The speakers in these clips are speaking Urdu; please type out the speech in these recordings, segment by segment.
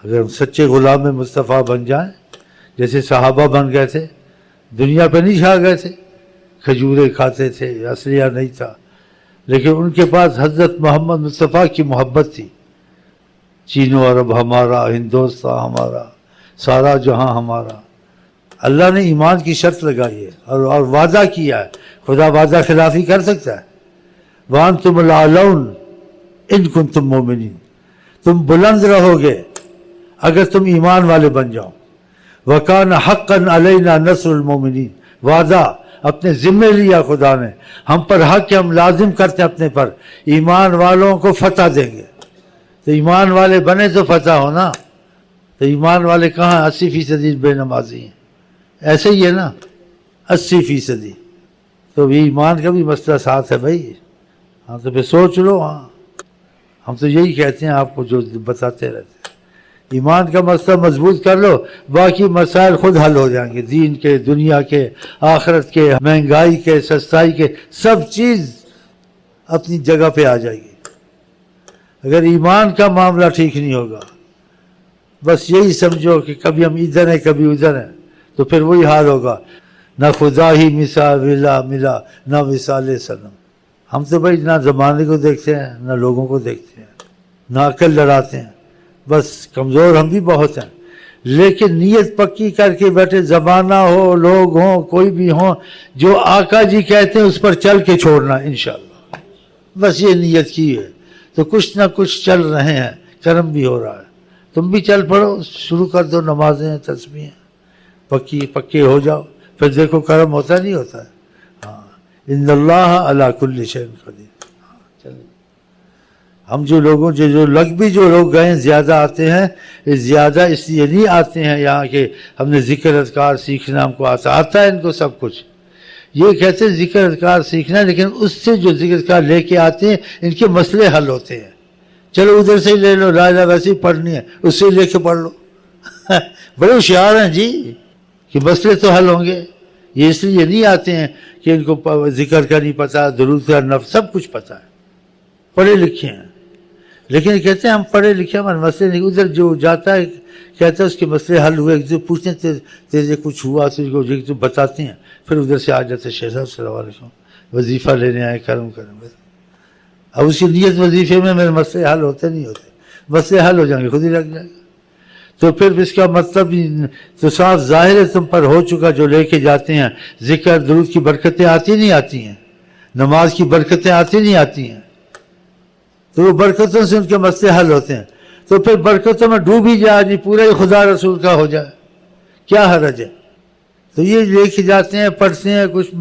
اگر ہم سچے غلام مصطفیٰ بن جائیں جیسے صحابہ بن گئے تھے، دنیا پہ نہیں چھا گئے تھے، کھجوریں کھاتے تھے، اسلحہ نہیں تھا، لیکن ان کے پاس حضرت محمد مصطفیٰ کی محبت تھی۔ چین و عرب ہمارا، ہندوستان ہمارا، سارا جہاں ہمارا۔ اللہ نے ایمان کی شرط لگائی ہے اور وعدہ کیا ہے، خدا وعدہ خلافی کر سکتا ہے؟ وَأَنْتُمُ الْأَعْلَوْنَ إِن كُنتُم مُؤْمِنِينَ، تم بلند رہو گے اگر تم ایمان والے بن جاؤ۔ وَكَانَ حَقًّا عَلَيْنَا نَصْرُ الْمُؤْمِنِينَ، وعدہ اپنے ذمے لیا خدا نے، ہم پر حق ہے، ہم لازم کرتے ہیں اپنے پر، ایمان والوں کو فتح دیں گے۔ تو ایمان والے بنے تو فتح ہونا، تو ایمان والے کہاں؟ 80% بے نمازی ہیں، ایسے ہی ہے نا، 80%۔ تو یہ ایمان کا بھی مسئلہ ساتھ ہے بھائی، ہاں تو پھر سوچ لو۔ ہاں ہم تو یہی کہتے ہیں آپ کو، جو بتاتے رہتے ہیں، ایمان کا مسئلہ مضبوط کر لو، باقی مسائل خود حل ہو جائیں گے، دین کے، دنیا کے، آخرت کے، مہنگائی کے، سستائی کے، سب چیز اپنی جگہ پہ آ جائے گی۔ اگر ایمان کا معاملہ ٹھیک نہیں ہوگا، بس یہی سمجھو کہ کبھی ہم ادھر ہیں کبھی ادھر ہیں، تو پھر وہی حال ہوگا، نہ خدا ہی مثال ملا نہ مثال سنم۔ ہم تو بھائی نہ زمانے کو دیکھتے ہیں نہ لوگوں کو دیکھتے ہیں، نہ عقل لڑاتے ہیں، بس کمزور ہم بھی بہت ہیں، لیکن نیت پکی کر کے بیٹھے، زمانہ ہو، لوگ ہوں، کوئی بھی ہوں، جو آقا جی کہتے ہیں اس پر چل کے چھوڑنا انشاءاللہ، بس یہ نیت کی ہے تو کچھ نہ کچھ چل رہے ہیں، کرم بھی ہو رہا ہے۔ تم بھی چل پڑو، شروع کر دو نمازیں، تسبیحیں، پکے ہو جاؤ، پھر دیکھو کرم ہوتا نہیں ہوتا ہے۔ ہاں، ان اللہ علی کل شیء قدیر۔ چلیں، ہم جو لوگ گئے ہیں، زیادہ آتے ہیں، زیادہ اس لیے نہیں آتے ہیں یہاں کہ ہم نے ذکر اذکار سیکھنا، ہم کو آتا ہے ان کو سب کچھ، یہ کہتے ہیں ذکر اذکار سیکھنا، لیکن اس سے جو ذکر اذکار لے کے آتے ہیں ان کے مسئلے حل ہوتے ہیں۔ چلو ادھر سے ہی لے لو، لا الہ ویسے ہی پڑھنی ہے، اس سے لے کے پڑھ لو۔ بڑے ہوشیار ہیں جی کہ مسئلے تو حل ہوں گے۔ یہ اس لیے نہیں آتے ہیں کہ ان کو ذکر کا نہیں پتہ، درود کا نفس سب کچھ پتہ ہے، پڑھے لکھے ہیں، لیکن کہتے ہیں ہم پڑھے لکھے ہمارے مسئلے نہیں۔ ادھر جو جاتا ہے کہتا ہے اس کے مسئلے حل ہوئے، جو پوچھتے ہیں تیرے کچھ ہوا تو بتاتے ہیں، پھر ادھر سے آ جاتے ہیں، شیخ صاحب السلام علیکم، وظیفہ لینے آئے، کرم بس۔ اب اس کی نیت وظیفے میں میرے مسئلے حل ہوتے نہیں ہوتے، مسئلے حل ہو جائیں گے، خود ہی لگ جائے گا۔ تو پھر اس کا مطلب تو صاف ظاہر ہے تم پر ہو چکا، جو لے کے جاتے ہیں ذکر درود کی برکتیں آتی نہیں آتی ہیں، نماز کی برکتیں آتی نہیں آتی ہیں، تو وہ برکتوں سے ان کے مسئلے حل ہوتے ہیں۔ تو پھر برکتوں میں ڈوب ہی جائے، نہیں پورا ہی خدا رسول کا ہو جائے، کیا حرج ہے؟ تو یہ لے کے جاتے ہیں، پڑھتے ہیں، کچھ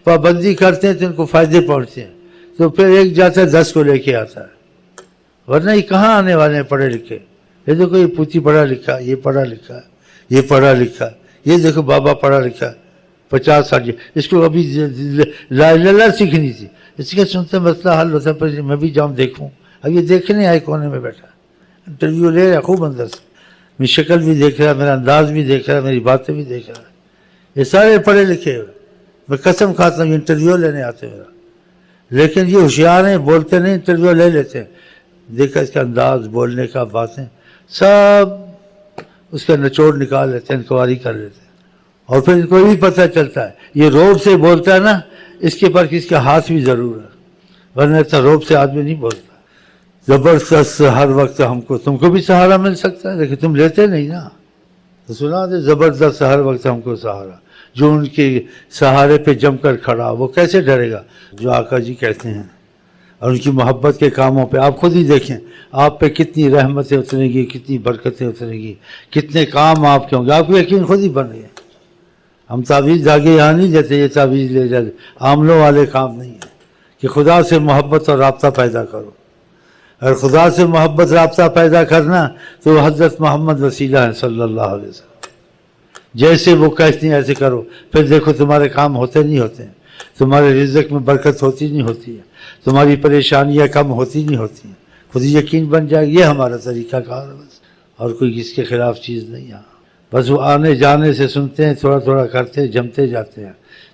پابندی کرتے ہیں تو ان کو فائدے پہنچتے ہیں، تو پھر ایک جاتا ہے 10 کو لے کے آتا ہے، ورنہ یہ کہاں آنے والے ہیں پڑھے لکھے؟ یہ دیکھو یہ پوتی پڑھا لکھا، یہ پڑھا لکھا، یہ پڑھا لکھا، یہ دیکھو بابا پڑھا لکھا، 50 سال، اس کو ابھی لا الہ الا اللہ سیکھنی تھی، اس کے سنتے مسئلہ حل ہوتا ہے، پھر میں بھی جاؤں دیکھوں۔ اب یہ دیکھنے آئے کونے میں بیٹھا، انٹرویو لے رہا خوب اندر سے، میری شکل بھی دیکھ رہا، میرا انداز بھی دیکھ رہا، میری باتیں بھی دیکھ رہا، یہ سارے پڑھے لکھے ہوئے، میں قسم کھاتا ہوں یہ انٹرویو لینے آتے میرا، لیکن یہ ہوشیار ہیں، بولتے نہیں، انٹرویو لے لیتے ہیں، دیکھا اس کا انداز، بولنے کا، باتیں سب اس کا نچوڑ نکال لیتے ہیں، انکوائری کر لیتے ہیں، اور پھر ان کو بھی پتہ چلتا ہے یہ روب سے بولتا ہے نا، اس کے پر کس کا ہاتھ بھی ضرور ہے، ورنہ ایسا روب سے آدمی نہیں بولتا۔ زبردست ہر وقت تم کو بھی سہارا مل سکتا ہے، لیکن تم لیتے نہیں نا، تو سنا دے زبردست ہر وقت ہم کو سہارا، جو ان کے سہارے پہ جم کر کھڑا وہ کیسے ڈرے گا؟ جو آقا جی کہتے ہیں، اور ان کی محبت کے کاموں پہ آپ خود ہی دیکھیں، آپ پہ کتنی رحمتیں اتریں گی، کتنی برکتیں اتریں گی، کتنے کام آپ کے ہوں گے، آپ کو یقین خود ہی بن گئے۔ ہم تعویذ دھاگے یہاں نہیں دیتے، یہ تعویذ لے جاتے، عاملوں والے کام نہیں ہیں کہ خدا سے محبت اور رابطہ پیدا کرو۔ اگر خدا سے محبت رابطہ پیدا کرنا تو حضرت محمد وسیلہ ہیں صلی اللہ علیہ وسلم، جیسے وہ کہتے ہیں ایسے کرو، پھر دیکھو تمہارے کام ہوتے نہیں ہوتے ہیں، تمہارے رزق میں برکت ہوتی نہیں ہوتی ہے، تمہاری پریشانیاں کم ہوتی نہیں ہوتی ہیں، خود ہی یقین بن جائے گا۔ یہ ہمارا طریقہ کار ہے بس، اور کوئی اس کے خلاف چیز نہیں ہے، بس وہ آنے جانے سے سنتے ہیں، تھوڑا تھوڑا کرتے جمتے جاتے ہیں،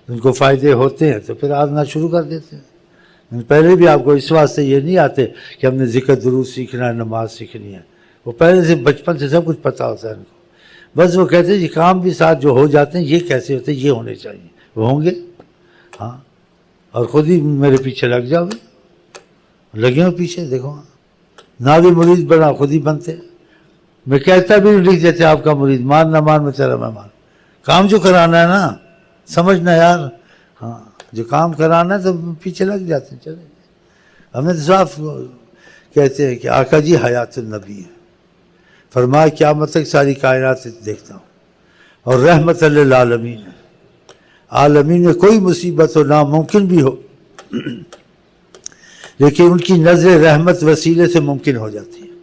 ان کو فائدے ہوتے ہیں تو پھر آنا شروع کر دیتے ہیں۔ پہلے بھی آپ کو اس واسطے یہ نہیں آتے کہ ہم نے ذکر درود سیکھنا ہے، نماز سیکھنی ہے، وہ پہلے سے بچپن سے سب کچھ پتہ ہوتا ہے ان کو، بس وہ کہتے ہیں یہ کام بھی ساتھ جو ہو جاتے ہیں یہ کیسے ہوتے ہیں، یہ ہونے چاہیے، وہ ہوں گے ہاں، اور خود ہی میرے پیچھے لگ جاؤ گے، لگے ہو پیچھے، دیکھو نہ بھی مرید بنا خود ہی بنتے، میں کہتا بھی نہیں لکھ دیتے آپ کا مرید، مان نہ مان میں تیرا مہمان، کام جو کرانا ہے نا سمجھنا یار، ہاں جو کام کرانا ہے تو پیچھے لگ جاتے ہیں، چلے ہمیں تو صاف کہتے ہیں کہ آقا جی حیات النبی ہے، فرمایا قیامت تک ساری کائنات سے دیکھتا ہوں، اور رحمت للعالمین ہے، عالمین میں کوئی مصیبت ہو ناممکن بھی ہو لیکن ان کی نظر رحمت وسیلے سے ممکن ہو جاتی ہے،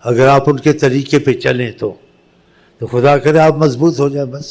اگر آپ ان کے طریقے پہ چلیں تو خدا کرے آپ مضبوط ہو جائیں بس۔